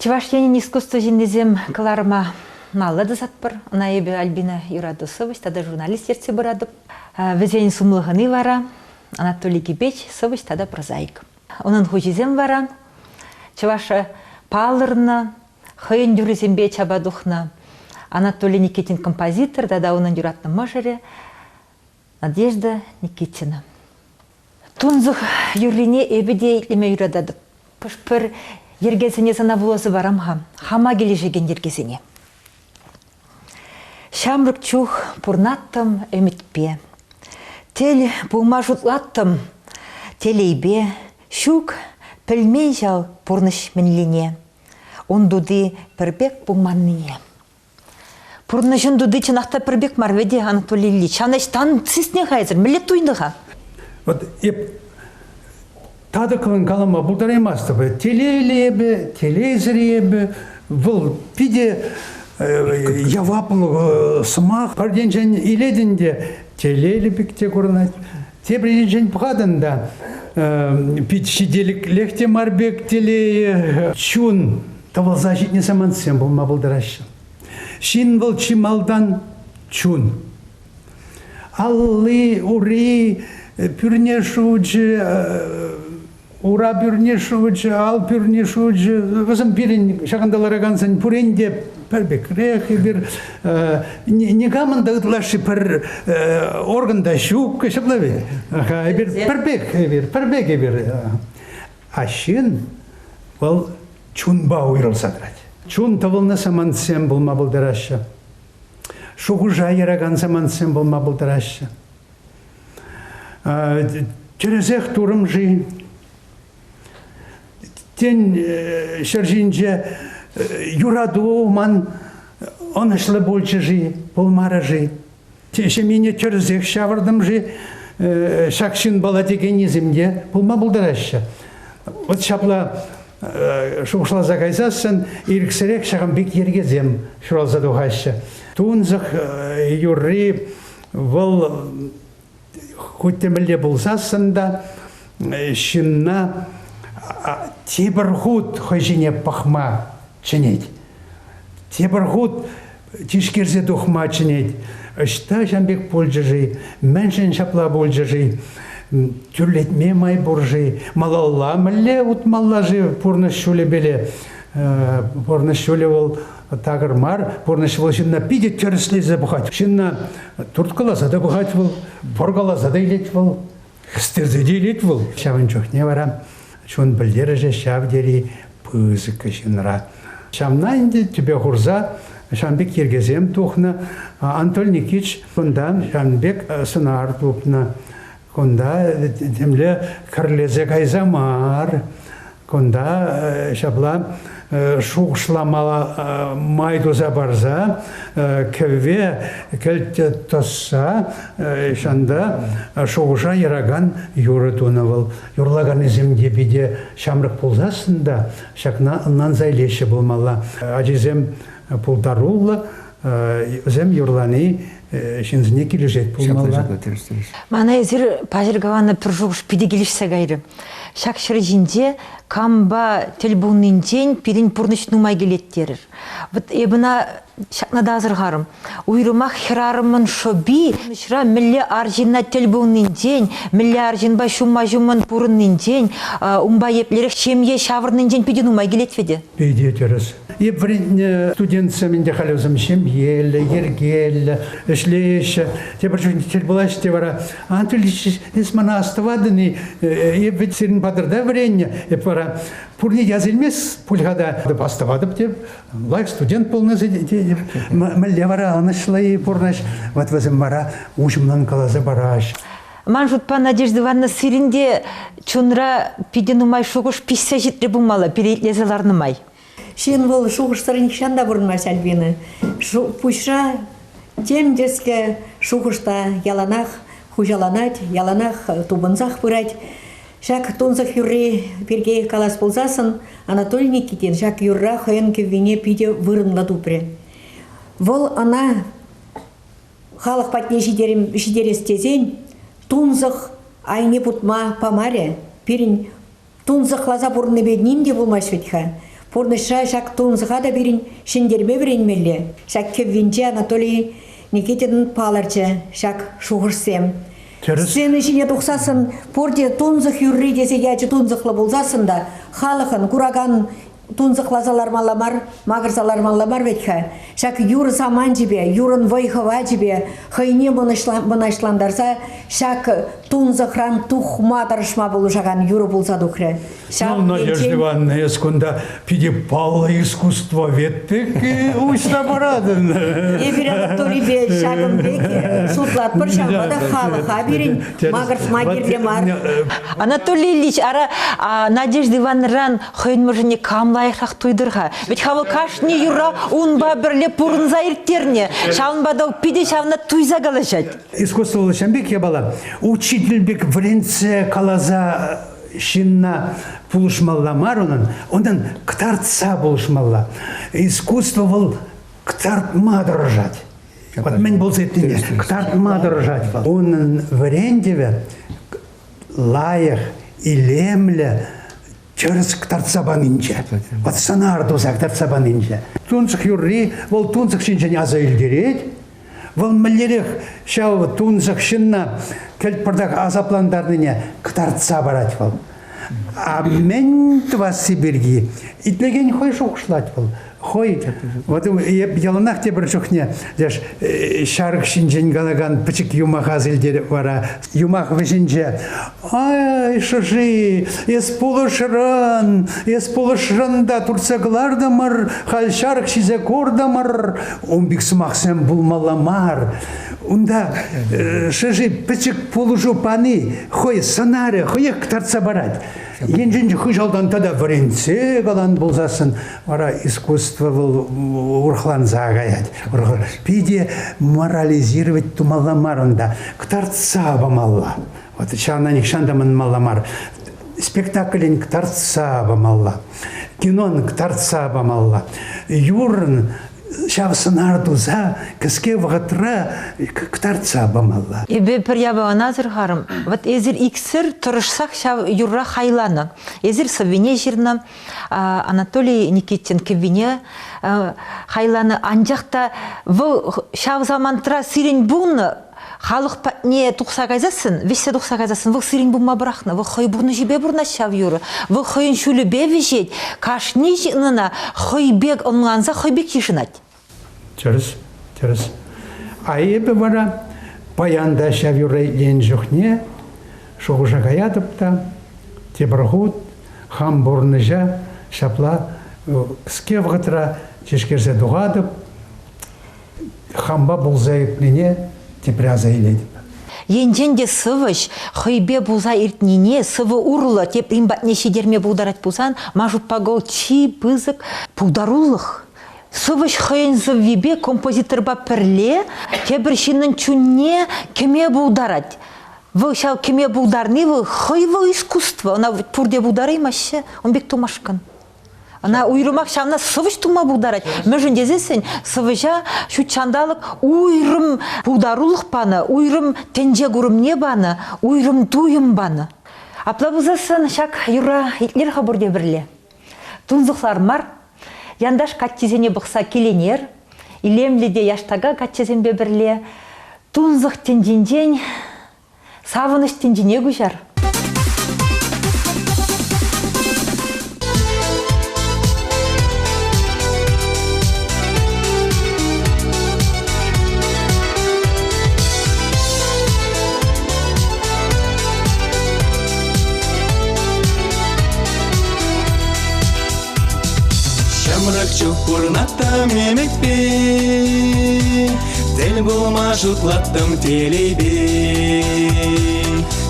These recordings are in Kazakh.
Чевашьянин искусство жинезем Кларма малы дызатпыр. Наебе Альбина Юрадусович, тада журналист ерце бұрадып. Везен сумлығыны вара. Анатолий Кипеч, сович тада прозаик. Onun хучизем вара. Чеваша палырна, хыйын юризембе чабадухна. Анатолий Никитин композитор, тада onun юратны мажыре. Надежда Никитина. Тунзық юрлине эбеде итлеме юрадады. Пышпыр ергесіне сана бұласы барамға. Хама кележеген ергесіне. Шамрық чух пурнаттым өмітпе. Тел бұлма жұтлаттым телейбе. Шук пілмей жал пурныш мінлене. Ондуды пірбек бұлманные. Пурнышын дуды чынақта пірбек марведе Анатолий Ильич. Анаштан сісне қайзыр, мілі туйныға. Вот тады кылын калама бұлдарамасты бы. Телейлебі, телезіребі, бұл пиде явапыл сымақ. Парден жән иледінде телейлебікте көрінат. Тебірден жән бұғадында пид шиделік лехте марбек телей чун. Тавыл защитне самансен бұл ма бұлдарашы. Шин бұл чималдан чун. Аллы, ури, пюрнешуджи, ура пюрнешуджи, ал пюрнешуджи, вазым пирен шағандалар ағансан пүренде пәрбек рехи бір негамында ұтлашы пір органда шук шаблаве. Пәрбек бір. Ашын бұл чунба уйрыл садрать. Чун тавылны самансен болма бұлдарашы. Шуғужа ераган самансен болма бұлдарашы. Черезех турым жи. Тен шаржинже юраду ман онышлы больчы жи, болмара жи. Теше мене черезех шавырдым жи. Шакшин бала деген езімде болма бұлдарашы. Вот шапла шуғышла загайзасын, ирксерек шағын бек ергезем шұралза дұғашы. Туынзық юрри бұл құттемілі болсасында шынна тебір-ғуд хойжине пақма чынет. Тебір-ғуд тишкерзе дұқма чынет. Үшта жанбек болжы жи, мәншін шапла болжы жи. Тюрлетме май буржи, малалла мілі ұтмалла жи пұрны шуле беле. Пұрны шуле ол тағыр мар, пұрны шуле шынна пиде түріслезе бұхат. Шынна турткаласа да бұхат бұл, боргаласа да илет бұл, хістерзе де илет бұл. Шавын жоқ не бара, шын білдері же шав дери пызықы шынра. Шамна енді түбе ғұрза, Шамбек ергезем тұқны, Антоль Никич күндан Шамбек сынар тұқны. Конда темле карлезе кайзамар, конда шабла шуғышламала майдуза барза, көве кәлте тосса, шанда шуғыша ераган юры тунавыл. Юрлаган иземде биде шамрық пулзасында, шакна ыннан зайлеші болмала. Ажизем пулдарулла, зем юрланы, шынзіне кележет болмалла. Мана езір пажыргаваны пір жоғыш пиде келешсе гайры. Шакшыры жинде камба телбунын ден пирин пұрныш нумай келеттерір. Вот ебіна шакнада азырғарым. Уйрымақ хирарымын шоби, шыра мілі аржина телбунын ден, мілі аржинба шума-жумын пұрынын ден, умба еплерек шемге шавырнын ден пиде нумай келетведе. Пиде теріс. Ебірін студентсі менде қалаузым шемгелі, ергелі, ішлеші. Тебір жүнді телбулаш тебара. Антылиш есмана астывадыны, ебіт сирін падырда варенне. Епара пурне язылмес пульгада астывадып деп. Лайк студент болны мәлде бара, анышлай пурнаш. Вот вазым бара, ужымнан қалазы бараш. Манжутпа Надежда Ивановна сирінде чунра пиденумай шуғыш писса жетре бұлмалы, перейтлезеларнымай. Шин был шуғыштарын кішанда бұрынмаш Альбина. Пушра тем деске шуғышта яланақ, хужаланать, яланақ тубынзақ бұрать. Шак тонзақ юрри перге калас болзасын, Анатолий Никитин шак юрра хойын кевине пиде вырынла тупре. Вол ана халық патне жидерестезен, тонзақ айне путма памаре, перін тонзақ лаза бұрынны бедним де болмаш ветха. Пурныша шак тунзыға да берін, шендерме берін мелі. Шак кеввинче Анатолий Никитин паларчы, шак шуғырсем. Сен ішіне тұқсасын, порде тунзық юрри десе ячы тунзықлы болзасын да, халықын, кураган тунзықлазалар маламар, мағырзалар маламар ветха. Шак юры саман жібе, юрын вайхава жібе, хайне бұнашландарса, шак тунзықран тух матарышма болу жаған юры болса дұқры. Ну, Надежда Ивановна, ескунда пидепало искусство веттик и уйста барадын. Ебір Анатолий бе шагым беке, сутлат бір шағбада халыға берін, мағырс магерде мар. Анатолий Ильич, Надежда Ивановна хойын мұжыне камлайықрақ туйдырға. Ведь хавыл кашни юра унба бірле пурынза ирттерне. Шалынбада пиде шавна туйза галашать. Искусство Лошамбек я была. Учитель бек вренце калаза шинна пулышмалла марунан, ондан ктарца пулышмалла. Искусство был ктартма дорожать. Вот мен болса етіне, ктартма дорожать. Он врендеве лаях и лемля через ктарца банинче. Вот санардуза ктарца банинче. Тунцах юрри, вол тунцах шинчен аза илдереть. Вол миллерех шау тунцах шинна кельпардах азапландарныне ктарца барать вол. А мен тва Сибирги итлеген хой шоқшлать вол. Хой, вот яланах те бір шухне, деш шарық шинжен галаган пычык юмах азылдер вара, юмах вышинже. Ай, шожи, ес полышранда турцаглардамар, хал шарық шизе кордамар, он бик смахсем булмаламар. Унда шожи пычык полужу паны, хой санаре, хой ктарца барать. Енженжі хүжалдан тада варенце галан болзасын, вара искусство урхлан загаять. Пиде морализировать тумаламарында. Ктарца бамалла. Вот чана никшандаман маламар. Спектаклен ктарца бамалла. Кинон ктарца бамалла. Юрн шавсынардуза, кіске вғытра ктарца бамалла. Ебе пір яба аназыр харым. Вот езір иксір тұрышсақ шав юрра хайланы. Езір совине жирна Анатолий Никитин кевине хайланы анжақта шав замантра сирен бұны халық не тұқса қайзасын, весе тұқса қайзасын, бұл сирен бұма бірақны, бұл хой бұрны жібе бұрна шав юры, бұл хойын шүлі бе жет, кашни жинына хой бек онланза хой бек ешінат. Через. А ебе бара паянда шав юры ен жүхне, шоғыжа қаядыпта, тебірғуд, хам бұрныжа, шапла, кіске вғытра, чешкерзе дұғадып, хамба бұлзайыплене, тепряза иледіп. Енженде сывыш, хойбе бұлза иртнене, сывы урлы, теп римбатне шедерме бұлдарат бұлсан, мажып пагол чи бызык бұлдарулық. Сывыш хойынзы вебе композиторба пірле, тебір шинын чүнне кеме бұлдарат. Вы шал кеме бұлдарны, вы хойвы искусство. Она пурде бұлдары машы, он бек тумашкан. Она уйрымақ шамна сывыш тума бұлдарат. Мәжін дезесін, сывыжа шу чандалық уйрым бұлдарулық баны, уйрым тенже көрім не баны, уйрым дуйым баны. Апла бұзасын шак юра итлер қабырде бірле. Тунзықлар мар, яндаш каттезене бұқса келенер, илемледе яштага каттезенбе бірле, тунзық тенженден, савыныш тенжене күжар. Чукурнаттым емекпе, Тел болма жұтлаттым телебе.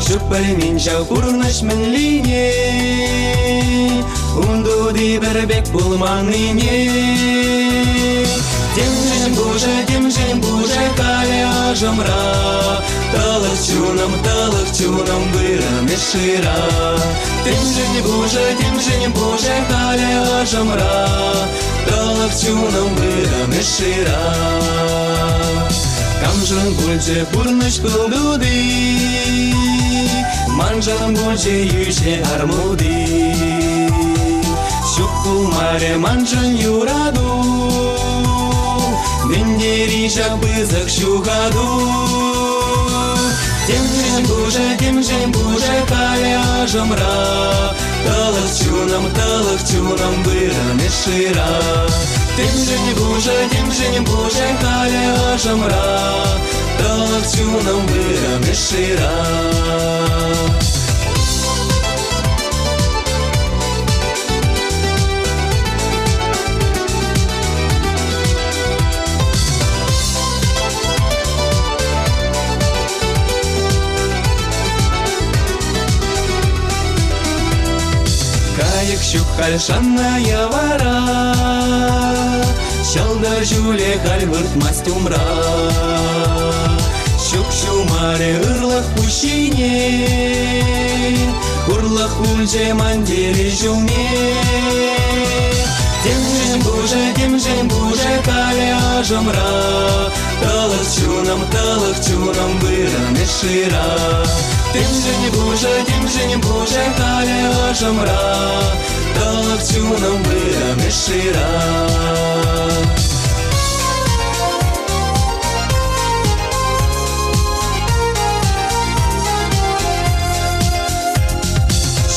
Шүппілмен жау құрныш мінліне, Унду дебірбек болманыне. Темжен бұжа каля жымра, Талық чуным бұрым ешіра. Темжен бұжа каля жымра, Талық чуным бұрым ешіра. Камжын бұлже бұрныш бұлдуды, Манжын бұлже үйше армуды. Шук маре манжан юраду, Дендери жабызак шугаду. Тем же буже каля жамра, Талах чунам быраны шира. Тем же не буже каля жамра, Талах чунам быраны шира. Хальшанная вара, Щалда жюле хальвырт мастюмра. Щук-щу маре ырлах пущине, Урлах ульже мандели жюльне. Тем же буже каля жамра, Талах чунам быраны шира. Тем же не буже каля жамра, Талах чунам быраны шира.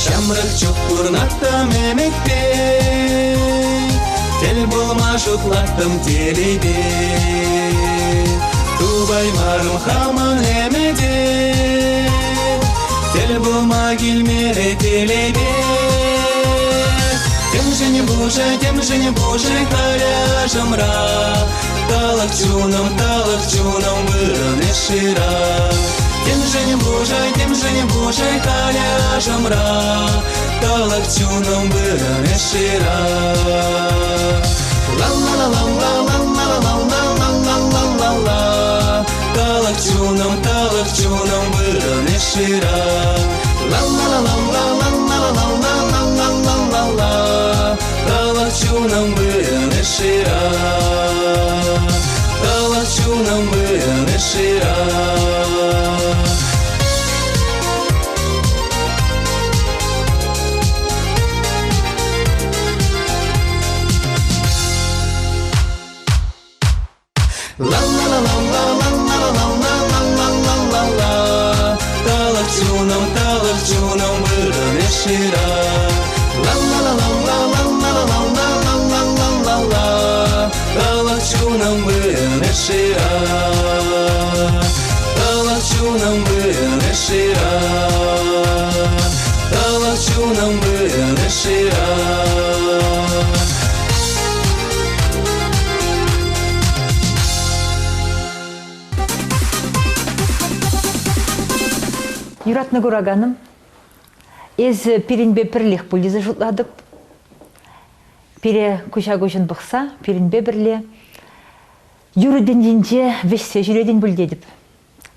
Шамрак чукурнатта мемекте, Тел болма шутлаттым телейде. Тубай марым хаман эмеде, Тел болма килмере телейде. Тем же не буже каля жамра, Талах чунам быраны шира. Тем же не буже каля жамра, Талах чунам быраны шира. Талах чунам быраны шира. Талах чунам быраны шира. Талах чунам быраны шира. Талах чунам быраны шира. Талах чунам быраны шира. Талах чунам быраны шира. Талах чунам быраны шира. Юратны кураганым, эз пиринбе пірлех пулизы жұтладып, пире күша-күшін бұқса, пиринбе бірле, юруден денже вешсе жүреден бүлдедіп.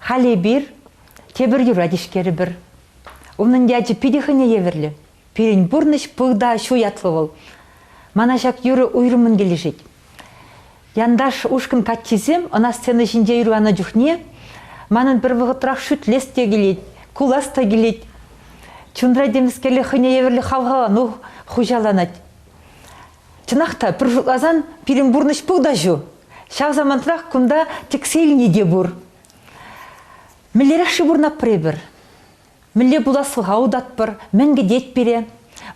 Халі бір, тебір юрадишкері бір. Оның дяджы пидихыне еверлі, пирин бұрныш бұғда шу ятлы бол. Мана жак юры уйрымын келешет. Яндаш ушкын катчизем, она сцена жинже юруана жүхне, манын бір бұғытрақ шүт лесте келет, куласта келет. Чундра деміскелі хыне еверлі халға, ну, хужаланат. Чынақта, бір жұтлазан пирин бұрныш бұғда жу. Шақ замантырақ күнда тексейліне де бұр. Мілерақшы бұрнап біребір. Міле бұласылға аудат бір, мәнгі дет бере.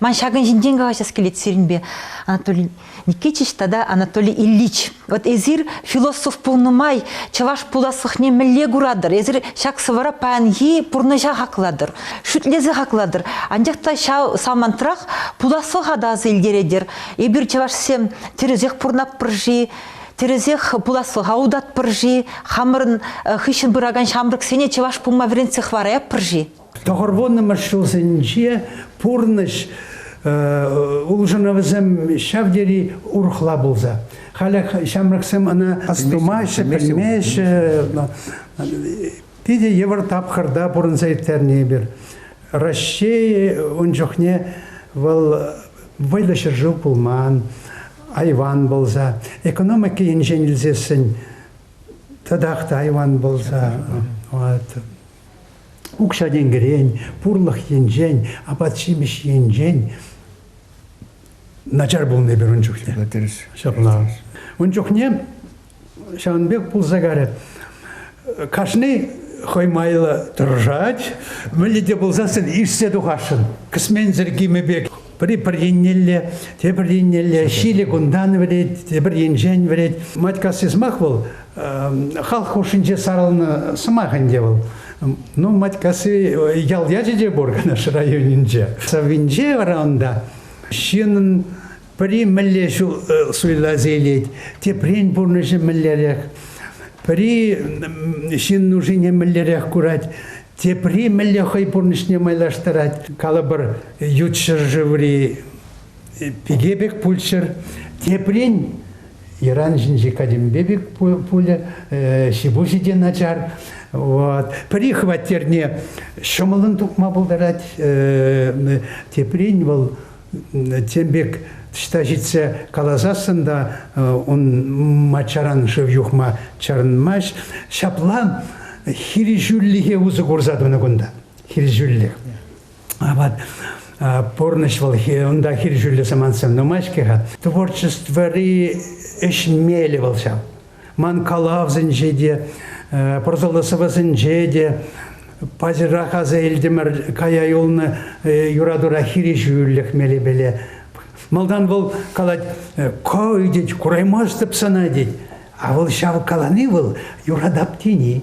Ман шағын жинденгі ғашас келет серінбе. Анатолий Никитич, тада Анатолий Ильич. Вот эзир философ пулнымай, чаваш пуласықне міле құрадыр. Эзир шақ сывара пәнге пұрныжа хақладыр. Шүтлезі хақладыр. Анжақта самантырақ пуласыға да азы елдередер. Эбір чаваш сем терезек пұрнап біржи, терезек пуласыға аудат біржи, хамырын хышын бұраган шамрық сене чаваш пулма веренцех варая біржи. Тохорвонны маршрутынче пурныш улжынавызым шавдери урхла болза. Халя шамраксым ана астумайшы, пілмейші. Пиде евр тапқырда пурынса еттерне бір. Рашей он жоқне вайлашы жыл пулман, айван болза. Экономика енженілзесін тадақта айван болза. Укша денгерень, пурлах енжень, апатшимиш енжень. начар болны бер ончухне. Шапла. Ончухне Шаунбек пулзагаре. Кашны хоймайлы тұржать, мүліде болзасын ишсе дұғашын. Кісмен зіргімі бек. Бір еннелі, те бір еннелі, шилі күндан верет, те бір енжен верет. Матькасы смақ бол, халық ушынже сарылны сымағын де бол. Ну, матькасы яльяжы де борға наш районинже. Савинже варанда, шынын бірі мүлі суйла зейлет, те бірін бұрныжы мүллерек. При шин нужине миллерях курать, те при миллехой бурнишне майлаштарать, калабр ютшер живри пигебек пульшер, те при Иран жинжи кадимбебек пуля, шибусиде начар, вот. При хватерне шумалын тукма булдарать, те при был тембек Штажице калазасында он мачаран шевюхма чарнмаш шаплан хирижуллиге узы курзадуна гунда хирижуллиг. А вот порнышвал онда хирижулли самансам номашкега творчествори эшмелевался. Ман калавзын жеде, прозолосовазын жеде, пазираха заэлдемер кая юлны юрадура хирижуллиг мелебеле. Малдан был калать, кой деть, кураймас тапсана деть. А вол шав каланы был юрадаптини.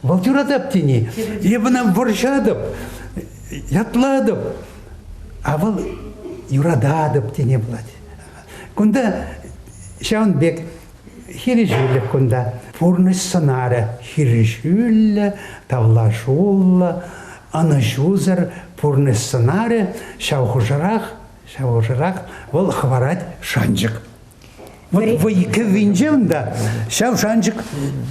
Вол юрадаптини. Ебанам воршадап, ятладап. А вол юрададаптини блать. Кунда шаун бек хирижулля кунда. Пурныс санара хирижулля, тавлашулла, анашузар, пурныс санара, шаухужарах. Шаужырак, ол хварать шанчик. Вот вы кевинжевнда, шав шанчик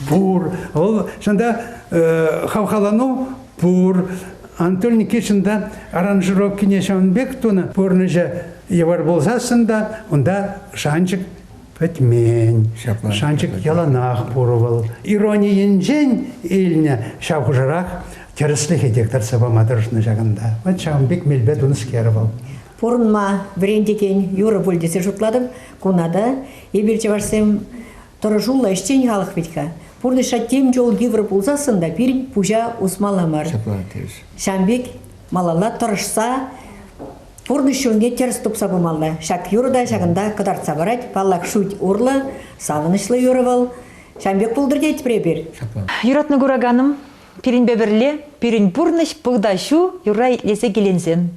пур, ол шанда хавхалану пур. Анатолий Никишинда аранжировки не шанбек туна пурныжа евар болзасында, онда шанчик петмень, шанчик яланах пурвал. Ирония жен ильня шаужырак терслихе дектор сабамадрышны жагында. Вот шанбек мельбет унскервал. Порынма брендекен юры бөлдесі жұтладым, кунада, ебелче барсем, тұрыжулла іштен халық бетка. Порныша тем жол гевр болзасында бірін пужа усмаламар. Шамбек малала тұрышса, порнышонге терс тупса бумалла. Шак юрыда шағында қыдартса барать, паллак шуть урлы, савынышлы юры бол. Шамбек болдыр дейт пребер. Юратны гураганым, пирин беберле, пирин бурныш пығдашу, юрай лесе келенсен.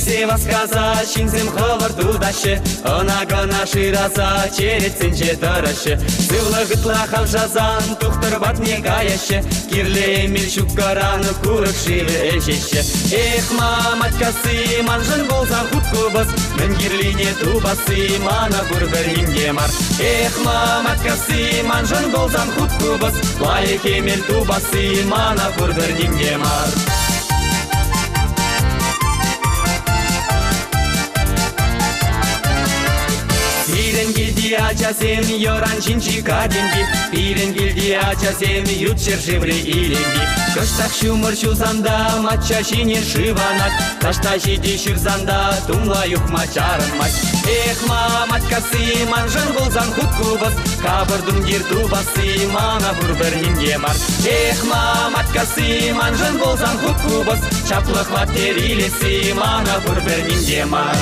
Сева сказа, шинзем ховар тудашы, она гана шираса, черецинче тарашы. Сывла гытла хавжазан, тухтар батне гаяшы, кирле эмил шуккаран, курык шивы эльчеші. Эх, маматкасы, манжын болзан хуткубыз, мен кирлине тубасы, мана бурбер мингемар. Эх, маматкасы, манжын болзан хуткубыз, лайк эмил тубасы, мана бурбер мингемар. Пирен гильди ачасем йоран чинчи кадимби, пирен гильди ачасем ютчер живри иленги. Кыштах шумыр шузанда матча шинен шиванат, кашта жиди ширзанда тумла юхма чарынмать. Эх, маматкасы, манжан болзан хуткубыз, кабырдым гиртубасы, мана бурбер нингемар. Эх, маматкасы, манжан болзан хуткубыз, чаплых ваттерилеси, мана бурбер нингемар.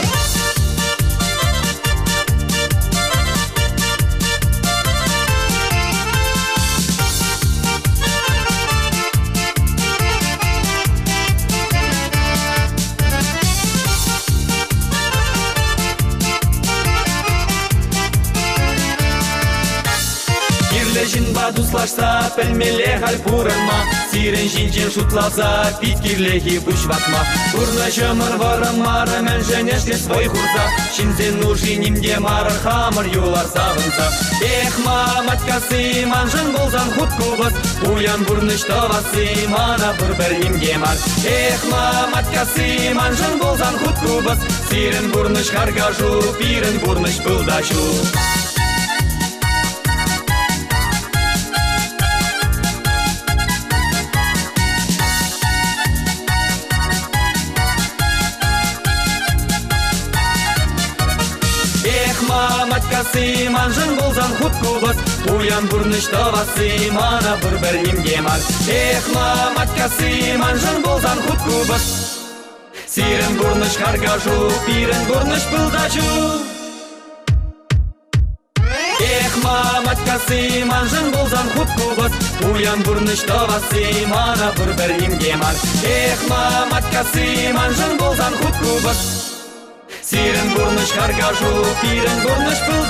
Дружба дуслашса, пельмеле халь пурынма. Сирен жинжен шутласа, питкирлехи бушватма. Бурна жымыр варым мары, мен женешке свой хурса. Шинзен нужи нимде мары, хамыр юлар савынса. Эх, матькасы, манжын болзан хутку бас. Уян бурныш тавасы, мана бір нимге мар. Эх, матькасы, манжын болзан хутку бас. Сирен бурныш харгажу, пирен бурныш пылдашу. Матькасы, манжын болзан хутку бас. Уян бурныш тавасы, мана бір нимге мар. Эх, матькасы, манжын болзан хутку бас. Сирен бурныш харгажу, пирен бурныш пылдачу. Эх, матькасы, манжын болзан хутку бас. Уян бурныш тавасы, мана бір нимге мар. Эх, матькасы, манжын болзан хутку бас. Сирен бурныш харгажу, пирен бурныш пылдачу.